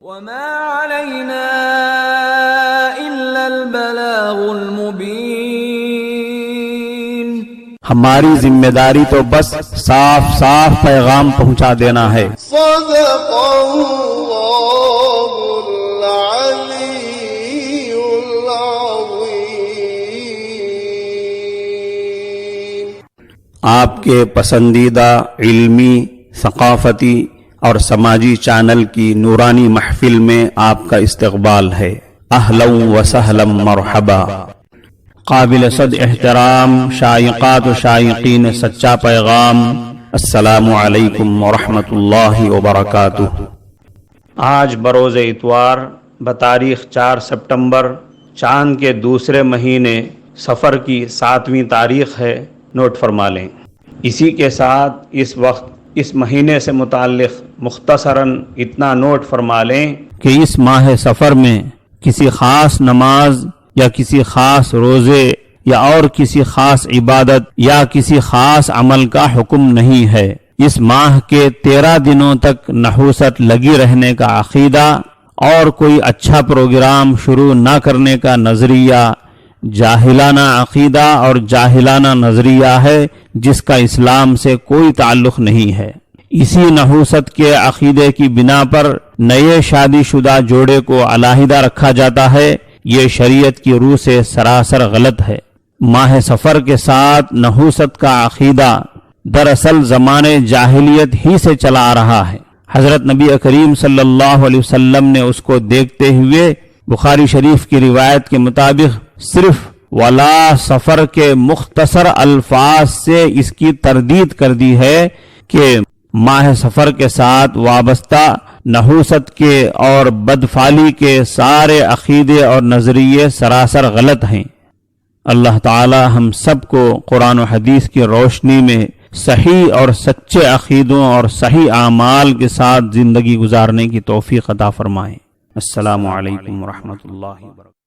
وما علينا إلا البلاغ المبين. ہماری ذمہ داری تو بس صاف صاف پیغام پہنچا دینا ہے. صدق اللہ العلی العظیم. آپ کے پسندیدہ علمی، ثقافتی اور سماجی چینل کی نورانی محفل میں آپ کا استقبال ہے. اہلا و سہلا مرحبا. قابل صد احترام شائقات و شائقین سچا پیغام، السلام علیکم ورحمۃ اللہ وبرکاتہ. آج بروز اتوار بتاریخ 4 سپٹمبر چاند کے دوسرے مہینے صفر کی 7ویں تاریخ ہے. نوٹ فرما لیں. اسی کے ساتھ اس وقت اس مہینے سے متعلق مختصراً اتنا نوٹ فرما لیں کہ اس ماہ صفر میں کسی خاص نماز یا کسی خاص روزے یا اور کسی خاص عبادت یا کسی خاص عمل کا حکم نہیں ہے. اس ماہ کے 13 دنوں تک نحوست لگی رہنے کا عقیدہ اور کوئی اچھا پروگرام شروع نہ کرنے کا نظریہ جاہلانہ عقیدہ اور جاہلانہ نظریہ ہے جس کا اسلام سے کوئی تعلق نہیں ہے. اسی نحوست کے عقیدے کی بنا پر نئے شادی شدہ جوڑے کو علیحدہ رکھا جاتا ہے. یہ شریعت کی روح سے سراسر غلط ہے. ماہ صفر کے ساتھ نحوست کا عقیدہ دراصل زمانے جاہلیت ہی سے چلا آ رہا ہے. حضرت نبی کریم صلی اللہ علیہ وسلم نے اس کو دیکھتے ہوئے بخاری شریف کی روایت کے مطابق صرف ولا سفر کے مختصر الفاظ سے اس کی تردید کر دی ہے کہ ماہ سفر کے ساتھ وابستہ نحوست کے اور بدفعلی کے سارے عقیدے اور نظریے سراسر غلط ہیں. اللہ تعالی ہم سب کو قرآن و حدیث کی روشنی میں صحیح اور سچے عقیدوں اور صحیح اعمال کے ساتھ زندگی گزارنے کی توفیق عطا فرمائے. السلام علیکم ورحمۃ اللہ وبرکاتہ.